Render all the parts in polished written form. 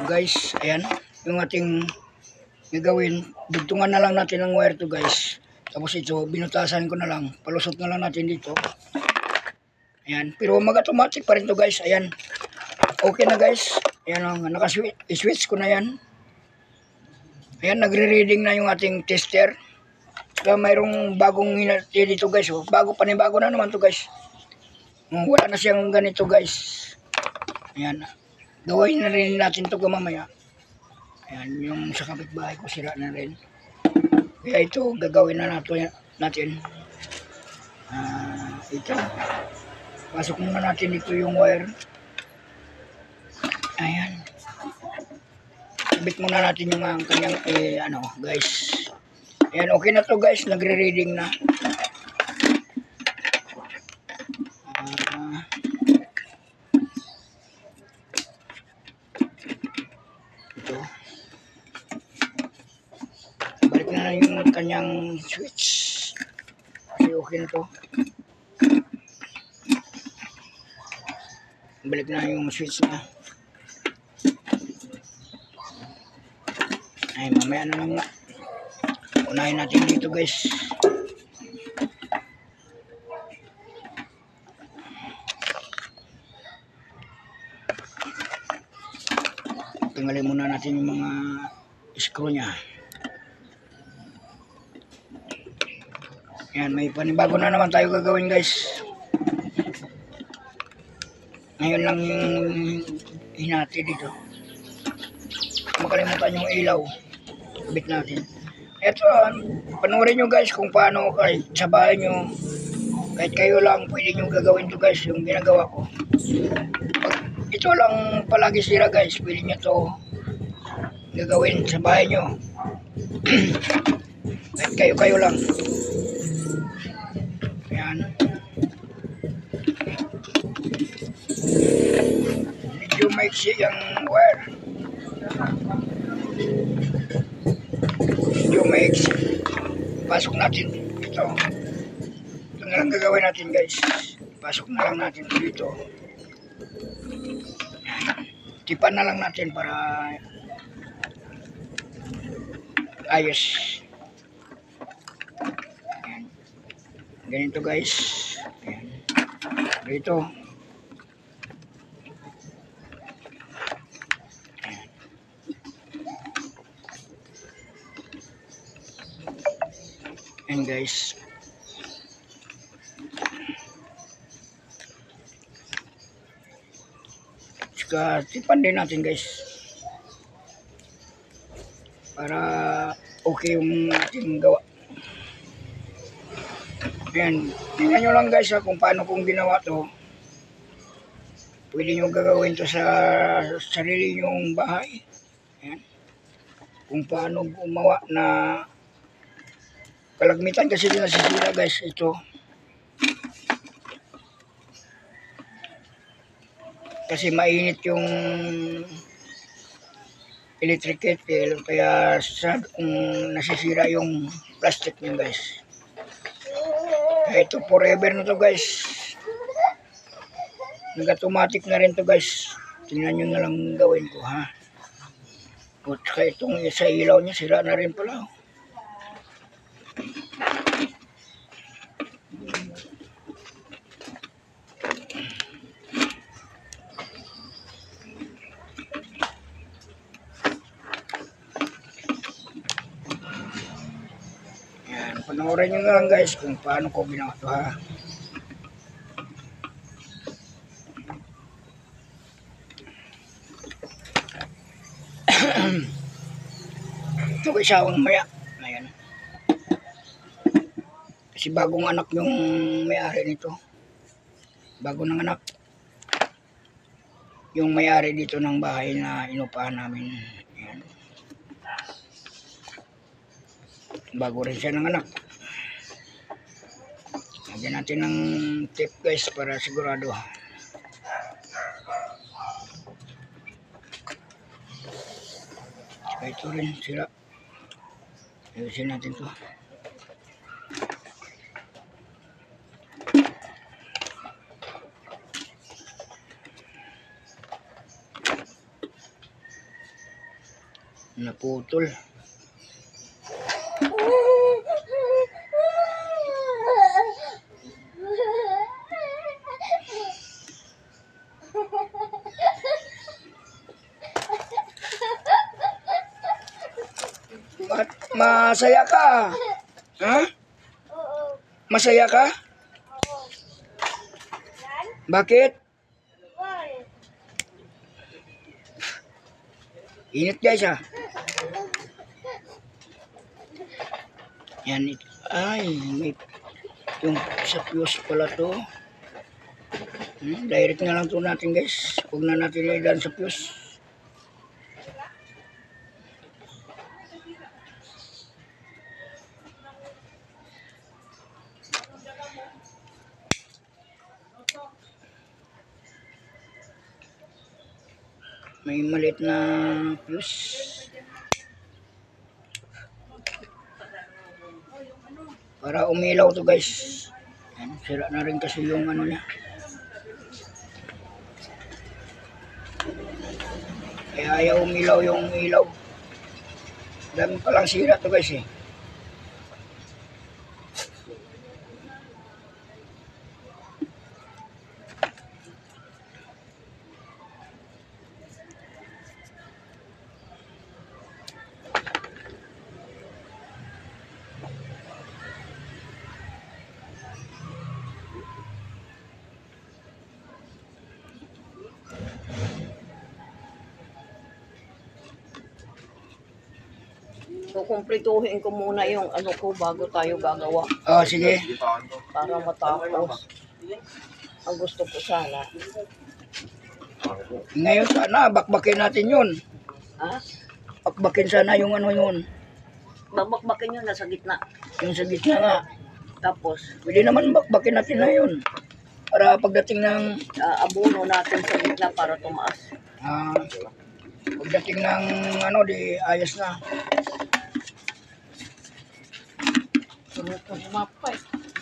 guys, ayan, yung ating gagawin, dugtungan na lang natin ang wire to guys. Tapos ito, binutasan ko na lang, palusot na lang natin dito. Ayan, pero mag-automatic pa rin to guys, ayan. Okay na guys, ayan ang naka-switch ko na yan. Ayan, nagre-reading na yung ating tester. Saka mayroong bagong hinati dito guys, oh. Bago na naman to guys. Wala na siyang ganito guys. Ayan, gawin na rin natin to mamaya. Ayan, yung sa kapitbahay ko sira na rin. Kaya ito, gagawin na natin. Ito. Pasok muna natin dito yung wire. Ayan. Sabit muna natin yung kanyang, guys. Ayan, okay na to guys. Nagre-reading na. Ito. Balik na yung kanyang switch. Okay na to. Balik na yung switch na. Ay, mamaya na lang nga. Unahin natin dito guys. Tinggalin muna natin yung mga screw nya. Ayan, may panibago na naman tayo gagawin guys. Ngayon lang yung hinati dito. Makalimutan yung ilaw. Kabit natin. Ito, panoorin nyo guys kung paano kahit sa bahay nyo, kahit kayo lang, pwede nyo gagawin to guys, yung ginagawa ko. Pag ito lang palagi sira guys, pwede nyo to gagawin sa bahay nyo. Kahit kayo lang. Ayan. Medyo maiksi yung wire. Medyo maiksi. Pasok natin ito. Ito na lang gagawin natin guys. Pasok na lang natin dito. Tipan na lang natin para ayos. Ayan. Ganito guys. Ayan. Dito. Ayan guys. Saka tipan din natin guys. Para okay yung ating gawa. Ayan. Tingnan nyo lang guys kung paano kong ginawa to. Pwede nyo gagawin to sa sarili nyong bahay. Ayan. Kung paano gumawa na kalagmitan kasi din nasisira guys ito. Kasi mainit yung electric kettle kaya nasisira yung plastic niya guys. Kaya ito forever na to guys. Nag-automatic na rin to guys. Tingnan nyo na lang gawin ko ha. At kaya itong sa ilaw niya sira na rin pala. Panoorin nyo na lang guys kung paano ko ginawa ito ha. Ito kay sawang maya. Ayan. Kasi bagong anak yung may-ari nito. Bago ng anak. Yung may-ari dito ng bahay na inupahan namin. Ayan. Bago rin siya ng anak. Lagyan natin ng tape guys para sigurado. Saka ito rin sila. Ayusin natin to. Naputol. Masaya ka? Ha? Masaya ka? Bakit? Init guys ha. Yan. Ay, may yung sa fuse pala to. Direct na lang to natin guys. Huwag na natin ilan sa fuse. May maliit na fuse. Para umilaw to guys. Yan, sira na rin kasi yung ano niya. Kaya ayaw umilaw yung ilaw. Dami palang sira to guys eh. So, kumpletuhin ko muna yung ano ko bago tayo gagawa Oh, sige. para matapos. Ang gusto ko sana. Ngayon sana, bakbakin natin yun. Ha? Bakbakin sana yung ano yun. Babakbakin yun nasa gitna. Yung sa gitna nga. Tapos, Pwede naman bakbakin natin na yun. Para pagdating ng abono natin sa gitna para tumaas. pagdating ng ano, di ayos na.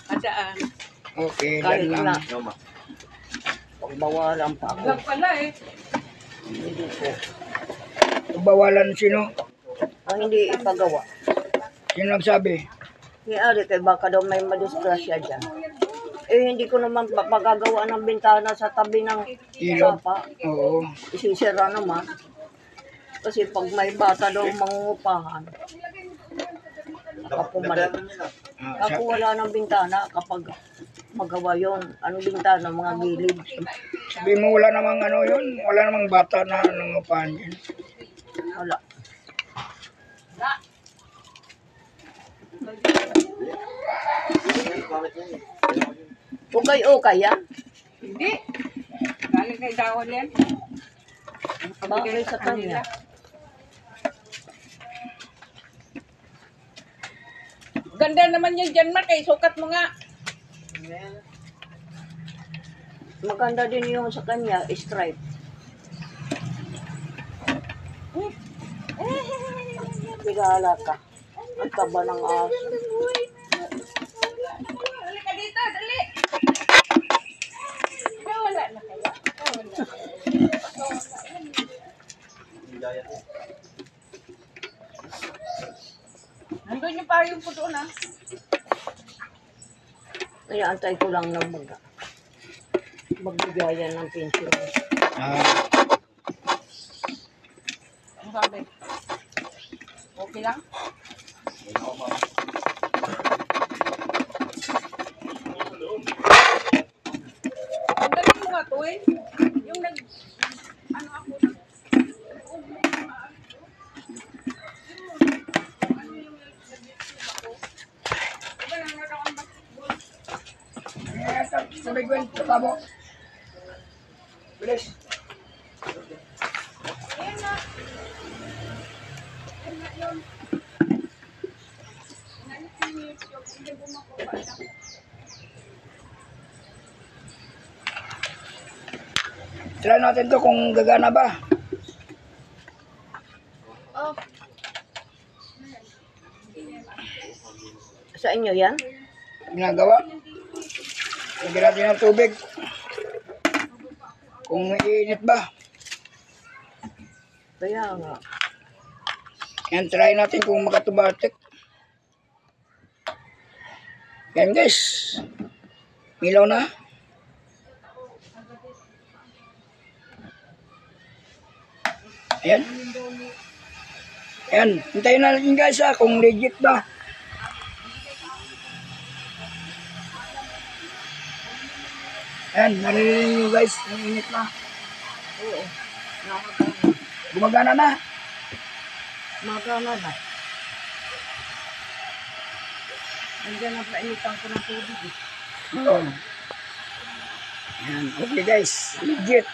Adaan. Okay, Kahit yan na. lang. Pagbawalan pa ako. pala eh. Hindi ko. Bawalan sino? Ang hindi ipagawa. Sino nagsabi? Kaya kay baka daw may madisgrasya dyan. Eh, hindi ko naman magagawa ng bintana sa tabi ng Ilog. sapa. Oo. Isisira naman. Kasi pag may bata daw mangungupahan, kapumalik. Ako wala ng bintana kapag magawa yon. Anong bintana? Mga gilid. Sabi mo wala namang ano yun, wala namang bata na nangupahan yan. Wala. Okay yan. Hindi. Galing kay Dawon yan. Bagay sa kanya. Ganda naman yan dyan, Mark. Ay, sukat mo nga. Maganda din yung sa kanya, stripe. Bigala ka. Ang taba ng aso. Dali ka dito, dali. Wala na kaya. Nandun yung payong po doon ah. Kaya antay ko lang ng magbigayan ng pension. Ang sabi. Okay lang? Ang galing mo nga to eh. Yung ano ako. Sabi ko yung tabo. Bilis. Ayan na. Ayan na yun. Nalit yung YouTube. Hindi bumakuha na. Try natin to kung gagana ba. Oh. Sa inyo yan? Ginagawa. Lagyan natin ng tubig. Kung iinit ba. Kaya nga. Yan, try natin kung makatubatik. Yan guys. Milaw na. Ayan. Ayan. Hintayin na natin guys kung legit ba. Ayan. Narinig nyo guys. Ang init na. Oo. Gumagana na. Magana na. Nandiyan na painitan ko ng tubig. Oo. Ayan. Okay guys. Legit.